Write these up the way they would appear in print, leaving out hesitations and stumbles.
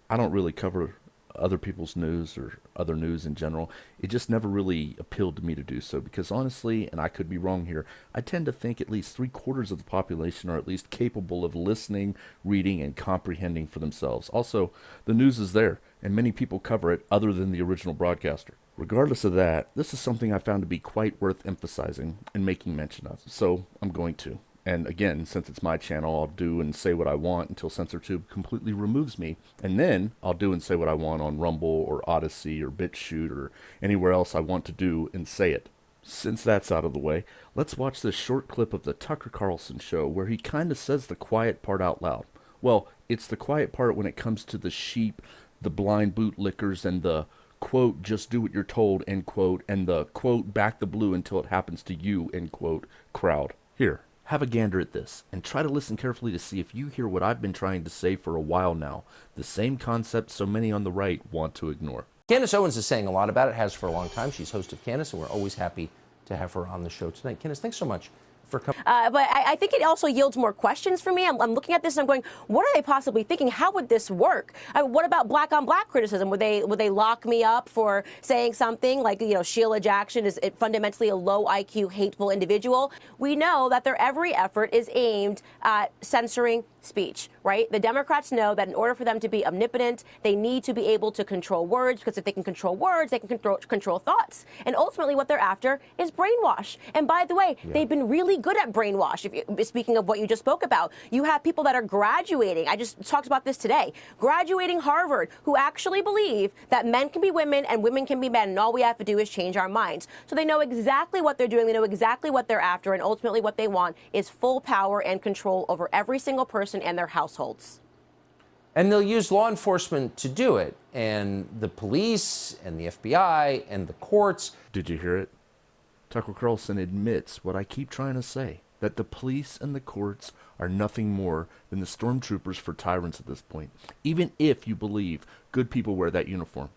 I don't really cover other people's news or other news in general. It just never really appealed to me to do so because honestly, and I could be wrong here, I tend to think at least three-quarters of the population are at least capable of listening, reading, and comprehending for themselves. Also, the news is there, and many people cover it other than the original broadcaster. Regardless of that, this is something I found to be quite worth emphasizing and making mention of, so I'm going to. And again, since it's my channel, I'll do and say what I want until CensorTube completely removes me. And then I'll do and say what I want on Rumble or Odyssey or BitChute or anywhere else I want to do and say it. Since that's out of the way, let's watch this short clip of the Tucker Carlson show where he kind of says the quiet part out loud. Well, it's the quiet part when it comes to the sheep, the blind bootlickers, and the quote, just do what you're told, end quote, and the quote, back the blue until it happens to you, end quote, crowd. Here. Have a gander at this, and try to listen carefully to see if you hear what I've been trying to say for a while now, the same concept so many on the right want to ignore. Candace Owens is saying a lot about it, has for a long time. She's host of Candace, and we're always happy to have her on the show tonight. Candace, thanks so much for coming. But I think it also yields more questions for me. I'm looking at this and I'm going, what are they possibly thinking? How would this work? What about black on black criticism? Would they lock me up for saying something like, Sheila Jackson is fundamentally a low IQ, hateful individual? We know that their every effort is aimed at censoring speech, right? The Democrats know that in order for them to be omnipotent, they need to be able to control words, because if they can control words, they can control thoughts. And ultimately what they're after is brainwash. And by the way, they've been really good at brainwash. Speaking of what you just spoke about, you have people that are graduating. I just talked about this today. Graduating Harvard, who actually believe that men can be women and women can be men, and all we have to do is change our minds. So they know exactly what they're doing. They know exactly what they're after. And ultimately what they want is full power and control over every single person and their households. And they'll use law enforcement to do it, and the police and the FBI and the courts. Did you hear it? Tucker Carlson admits what I keep trying to say, that the police and the courts are nothing more than the stormtroopers for tyrants at this point, even if you believe good people wear that uniform.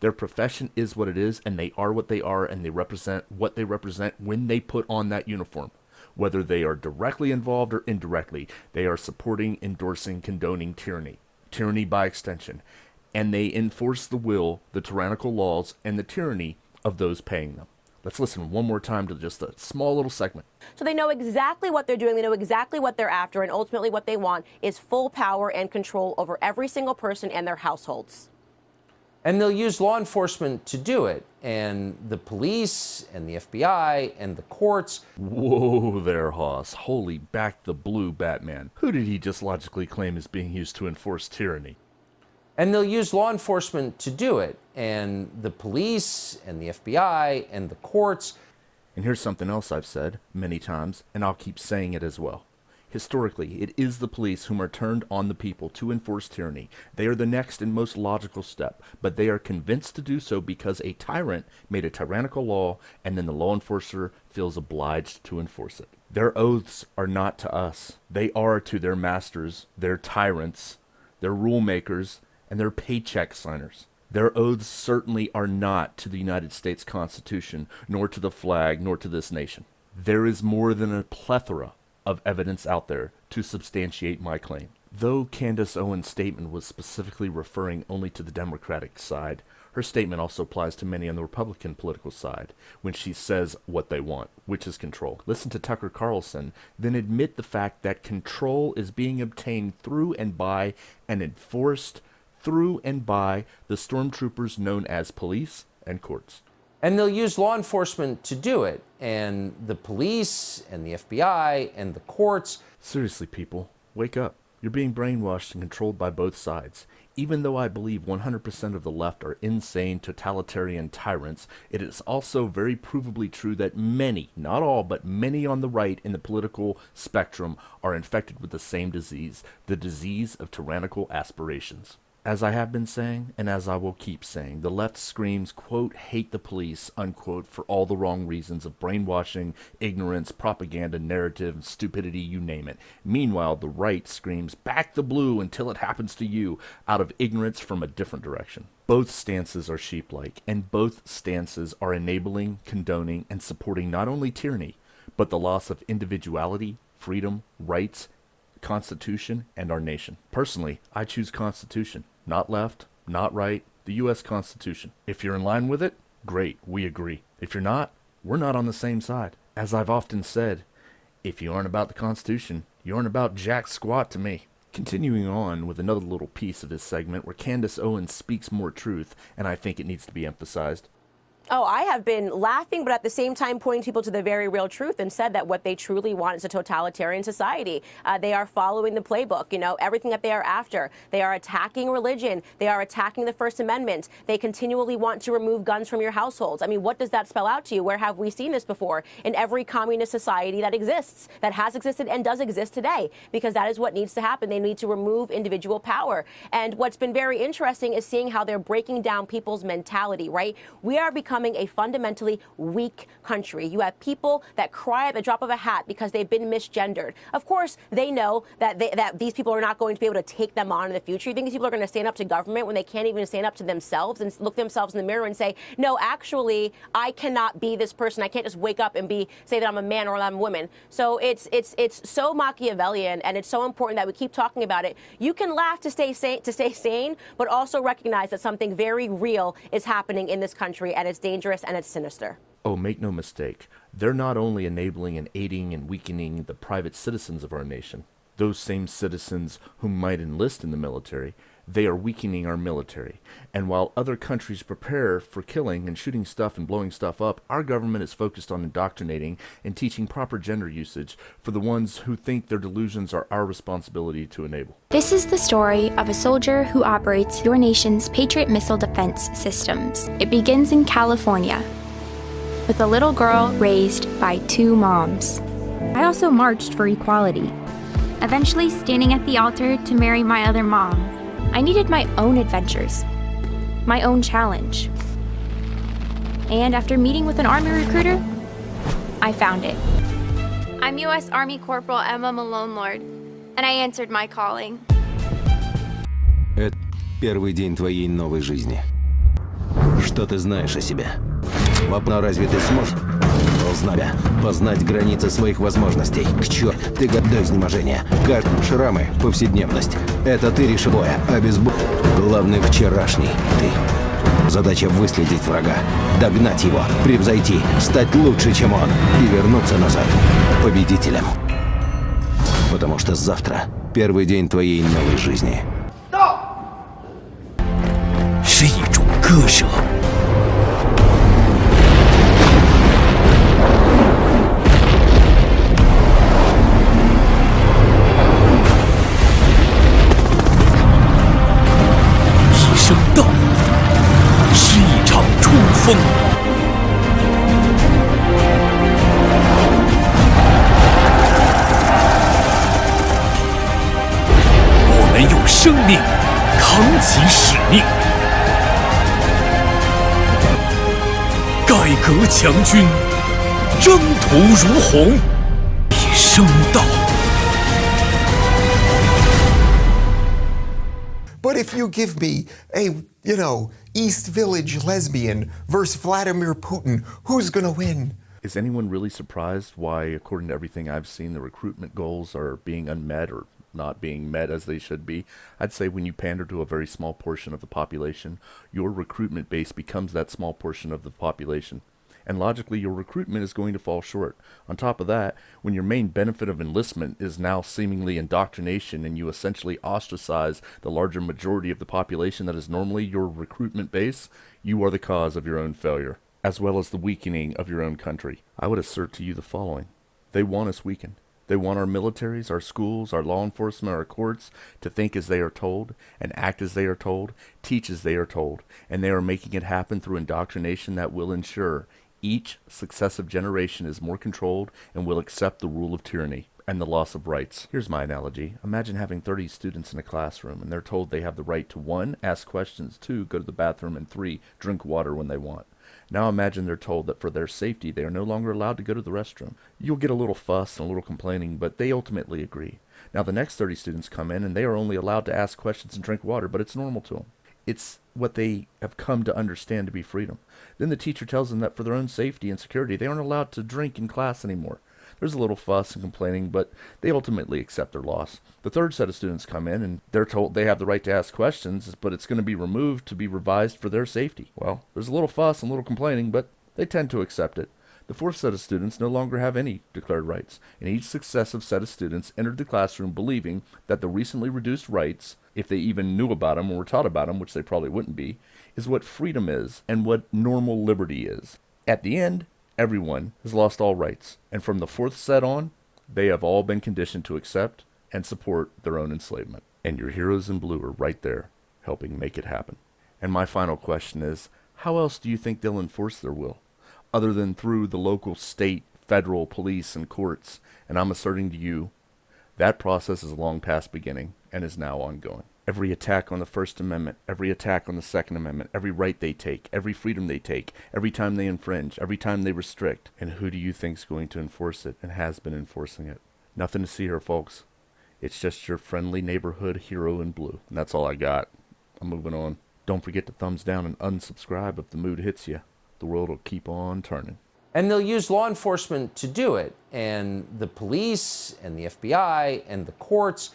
Their profession is what it is, and they are what they are, and they represent what they represent when they put on that uniform. Whether they are directly involved or indirectly, they are supporting, endorsing, condoning tyranny. Tyranny by extension. And they enforce the will, the tyrannical laws, and the tyranny of those paying them. Let's listen one more time to just a small little segment. So they know exactly what they're doing. They know exactly what they're after. And ultimately what they want is full power and control over every single person and their households. And they'll use law enforcement to do it, and the police and the FBI and the courts. Whoa there, Hoss. Holy back the blue, Batman. Who did he just logically claim is being used to enforce tyranny? And they'll use law enforcement to do it, and the police and the FBI and the courts. And here's something else I've said many times, and I'll keep saying it as well. Historically, it is the police whom are turned on the people to enforce tyranny. They are the next and most logical step, but they are convinced to do so because a tyrant made a tyrannical law, and then the law enforcer feels obliged to enforce it. Their oaths are not to us. They are to their masters, their tyrants, their rule makers, and their paycheck signers. Their oaths certainly are not to the United States Constitution, nor to the flag, nor to this nation. There is more than a plethora of evidence out there to substantiate my claim. Though Candace Owens' statement was specifically referring only to the Democratic side, her statement also applies to many on the Republican political side when she says what they want, which is control. Listen to Tucker Carlson, then admit the fact that control is being obtained through and by and enforced through and by the stormtroopers known as police and courts. And they'll use law enforcement to do it, and the police and the FBI and the courts. Seriously, people, wake up. You're being brainwashed and controlled by both sides. Even though I believe 100% of the left are insane, totalitarian tyrants, it is also very provably true that many, not all, but many on the right in the political spectrum are infected with the same disease, the disease of tyrannical aspirations. As I have been saying, and as I will keep saying, the left screams, quote, hate the police, unquote, for all the wrong reasons of brainwashing, ignorance, propaganda, narrative, stupidity, you name it. Meanwhile, the right screams, back the blue until it happens to you, out of ignorance from a different direction. Both stances are sheep-like, and both stances are enabling, condoning, and supporting not only tyranny, but the loss of individuality, freedom, rights, Constitution, and our nation. Personally, I choose Constitution. not left, not right, the U.S. Constitution. If you're in line with it, great, we agree. If you're not, we're not on the same side. As I've often said, if you aren't about the Constitution, you aren't about jack squat to me. Continuing on with another little piece of this segment where Candace Owens speaks more truth, and I think it needs to be emphasized. Oh, I have been laughing, but at the same time pointing people to the very real truth and said that what they truly want is a totalitarian society. They are following the playbook, everything that they are after. They are attacking religion. They are attacking the First Amendment. They continually want to remove guns from your households. I mean, what does that spell out to you? Where have we seen this before? In every communist society that exists, that has existed and does exist today, because that is what needs to happen. They need to remove individual power. And what's been very interesting is seeing how they're breaking down people's mentality, right? We are becoming a fundamentally weak country. You have people that cry at the drop of a hat because they've been misgendered. Of course, they know that these people are not going to be able to take them on in the future. You think these people are going to stand up to government when they can't even stand up to themselves and look themselves in the mirror and say, no, actually, I cannot be this person. I can't just wake up and say that I'm a man or I'm a woman. So it's so Machiavellian, and it's so important that we keep talking about it. You can laugh to stay sane, but also recognize that something very real is happening in this country, and it's dangerous and it's sinister. Oh, make no mistake, they're not only enabling and aiding and weakening the private citizens of our nation, those same citizens who might enlist in the military, they are weakening our military. And while other countries prepare for killing and shooting stuff and blowing stuff up, our government is focused on indoctrinating and teaching proper gender usage for the ones who think their delusions are our responsibility to enable. This is the story of a soldier who operates your nation's Patriot missile defense systems. It begins in California, with a little girl raised by two moms. I also marched for equality, eventually standing at the altar to marry my other mom. I needed my own adventures, my own challenge. And after meeting with an Army recruiter, I found it. I'm U.S. Army Corporal Emma Molon Labe, and I answered my calling. Это первый день твоей новой жизни. Что ты знаешь о себе? Но разве ты сможешь познать границы своих возможностей? К черту, ты до изнеможения. Шрамы, повседневность. Это ты решил боя, а без боя. Главный вчерашний ты. Задача выследить врага, догнать его, превзойти, стать лучше, чем он, и вернуться назад победителем. Потому что завтра первый день твоей новой жизни. 是一种割舍。一声道，是一场冲锋。我们用生命扛起使命。 改革强军，征途如虹，一声道。 But if you give me a, East Village lesbian versus Vladimir Putin, who's gonna win? Is anyone really surprised why, according to everything I've seen, the recruitment goals are being unmet or not being met as they should be? I'd say when you pander to a very small portion of the population, your recruitment base becomes that small portion of the population. And logically, your recruitment is going to fall short. On top of that, when your main benefit of enlistment is now seemingly indoctrination and you essentially ostracize the larger majority of the population that is normally your recruitment base, you are the cause of your own failure, as well as the weakening of your own country. I would assert to you the following. They want us weakened. They want our militaries, our schools, our law enforcement, our courts to think as they are told and act as they are told, teach as they are told, and they are making it happen through indoctrination that will ensure each successive generation is more controlled and will accept the rule of tyranny and the loss of rights. Here's my analogy. Imagine having 30 students in a classroom and they're told they have the right to 1, ask questions, 2, go to the bathroom, and 3, drink water when they want. Now imagine they're told that for their safety they are no longer allowed to go to the restroom. You'll get a little fuss and a little complaining, but they ultimately agree. Now the next 30 students come in and they are only allowed to ask questions and drink water, but it's normal to them. It's what they have come to understand to be freedom. Then the teacher tells them that for their own safety and security, they aren't allowed to drink in class anymore. There's a little fuss and complaining, but they ultimately accept their loss. The third set of students come in and they're told they have the right to ask questions, but it's going to be removed to be revised for their safety. Well, there's a little fuss and a little complaining, but they tend to accept it. The fourth set of students no longer have any declared rights, and each successive set of students entered the classroom believing that the recently reduced rights, if they even knew about them or were taught about them, which they probably wouldn't be, is what freedom is and what normal liberty is. At the end, everyone has lost all rights, and from the fourth set on, they have all been conditioned to accept and support their own enslavement. And your heroes in blue are right there, helping make it happen. And my final question is, how else do you think they'll enforce their will, other than through the local, state, federal, police, and courts? And I'm asserting to you, that process is long past beginning and is now ongoing. Every attack on the First Amendment, every attack on the Second Amendment, every right they take, every freedom they take, every time they infringe, every time they restrict. And who do you think's going to enforce it and has been enforcing it? Nothing to see here, folks. It's just your friendly neighborhood hero in blue. And that's all I got. I'm moving on. Don't forget to thumbs down and unsubscribe if the mood hits you. The world will keep on turning. And they'll use law enforcement to do it. And the police and the FBI and the courts,